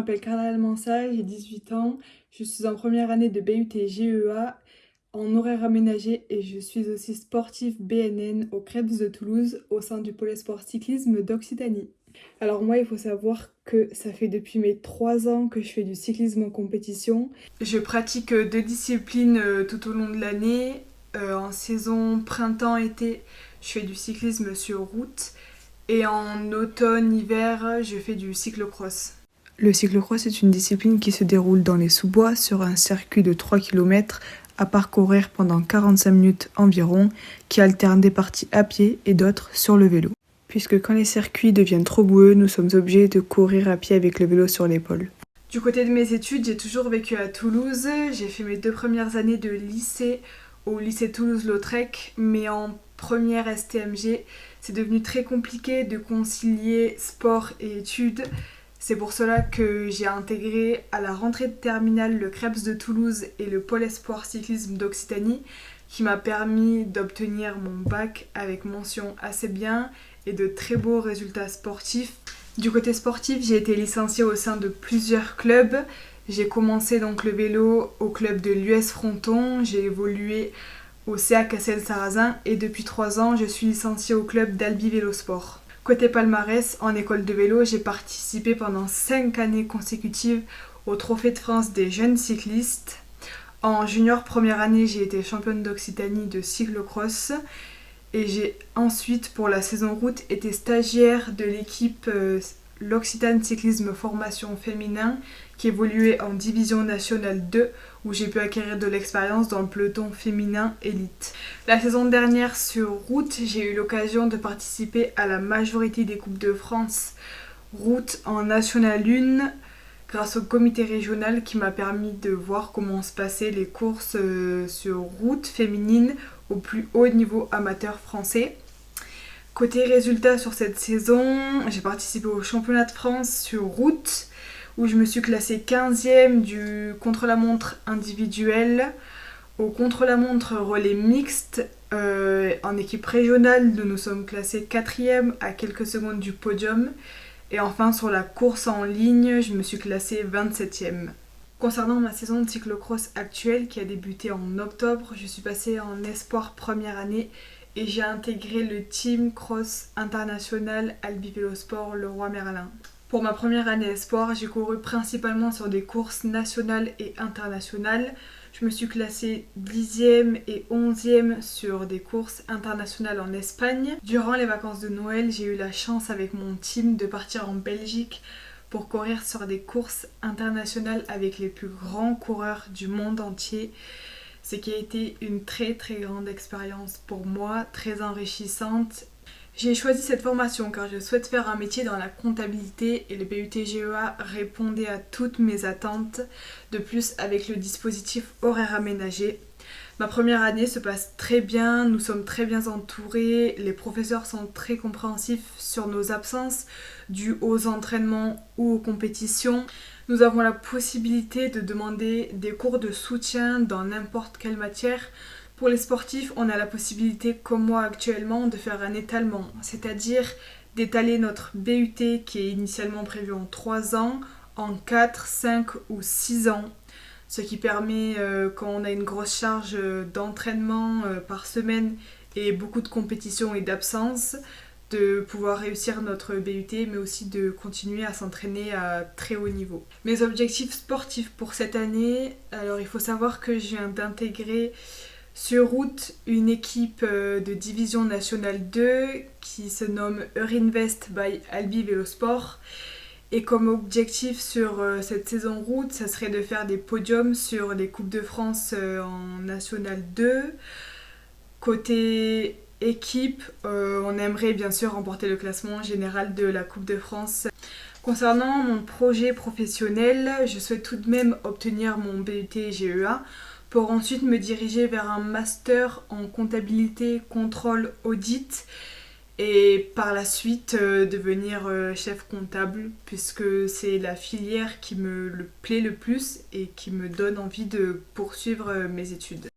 m'appelle Carla Almansa, j'ai 18 ans, je suis en première année de BUT GEA en horaire aménagé et je suis aussi sportive BNN au Krebs de Toulouse au sein du pôle sport cyclisme d'Occitanie. Alors moi, il faut savoir que ça fait depuis mes 3 ans que je fais du cyclisme en compétition. Je pratique 2 disciplines tout au long de l'année. En saison printemps-été, je fais du cyclisme sur route. Et en automne-hiver, je fais du cyclocross. Le cyclocross est une discipline qui se déroule dans les sous-bois sur un circuit de 3 km à parcourir pendant 45 minutes environ, qui alterne des parties à pied et d'autres sur le vélo. Puisque quand les circuits deviennent trop boueux, nous sommes obligés de courir à pied avec le vélo sur l'épaule. Du côté de mes études, j'ai toujours vécu à Toulouse. J'ai fait mes 2 premières années de lycée au lycée Toulouse-Lautrec, mais en première STMG, c'est devenu très compliqué de concilier sport et études. C'est pour cela que j'ai intégré à la rentrée de terminale le Krebs de Toulouse et le pôle espoir cyclisme d'Occitanie, qui m'a permis d'obtenir mon bac avec mention assez bien et de très beaux résultats sportifs. Du côté sportif, j'ai été licenciée au sein de plusieurs clubs. J'ai commencé donc le vélo au club de l'US Fronton, j'ai évolué au CA Cassel-Sarrazin et depuis 3 ans, je suis licenciée au club d'Albi Vélosport. Côté palmarès, en école de vélo, j'ai participé pendant 5 années consécutives au Trophée de France des jeunes cyclistes. En junior première année, j'ai été championne d'Occitanie de cyclocross et j'ai ensuite, pour la saison route, été stagiaire de l'équipe l'Occitane Cyclisme Formation Féminin qui évoluait en division nationale 2 où j'ai pu acquérir de l'expérience dans le peloton féminin élite. La saison dernière sur route, j'ai eu l'occasion de participer à la majorité des Coupes de France route en National 1 grâce au comité régional qui m'a permis de voir comment se passaient les courses sur route féminine au plus haut niveau amateur français. Côté résultats sur cette saison, j'ai participé au championnat de France sur route où je me suis classée 15e du contre-la-montre individuel. Au contre-la-montre relais mixte, en équipe régionale, nous nous sommes classés 4e à quelques secondes du podium. Et enfin sur la course en ligne, je me suis classée 27e. Concernant ma saison de cyclocross actuelle qui a débuté en octobre, je suis passée en espoir première année et j'ai intégré le Team Cross International Albi Vélosport Leroy Merlin. Pour ma première année espoir, j'ai couru principalement sur des courses nationales et internationales. Je me suis classée 10e et 11e sur des courses internationales en Espagne. Durant les vacances de Noël, j'ai eu la chance avec mon team de partir en Belgique pour courir sur des courses internationales avec les plus grands coureurs du monde entier. Ce qui a été une très très grande expérience pour moi, très enrichissante. J'ai choisi cette formation car je souhaite faire un métier dans la comptabilité et le BUT GEA répondait à toutes mes attentes. De plus, avec le dispositif horaire aménagé, ma première année se passe très bien, nous sommes très bien entourés, les professeurs sont très compréhensifs sur nos absences dues aux entraînements ou aux compétitions. Nous avons la possibilité de demander des cours de soutien dans n'importe quelle matière. Pour les sportifs, on a la possibilité, comme moi actuellement, de faire un étalement, c'est-à-dire d'étaler notre BUT qui est initialement prévu en 3 ans, en 4, 5 ou 6 ans. Ce qui permet, quand on a une grosse charge d'entraînement par semaine et beaucoup de compétitions et d'absences, de pouvoir réussir notre BUT, mais aussi de continuer à s'entraîner à très haut niveau. Mes objectifs sportifs pour cette année, alors il faut savoir que je viens d'intégrer sur route une équipe de division nationale 2 qui se nomme Eurinvest by Albi Vélosport. Et comme objectif sur cette saison route, ça serait de faire des podiums sur les Coupes de France en National 2. Côté équipe, on aimerait bien sûr remporter le classement général de la Coupe de France. Concernant mon projet professionnel, je souhaite tout de même obtenir mon BUT GEA pour ensuite me diriger vers un master en comptabilité, contrôle, audit et par la suite devenir chef comptable puisque c'est la filière qui me plaît le plus et qui me donne envie de poursuivre mes études.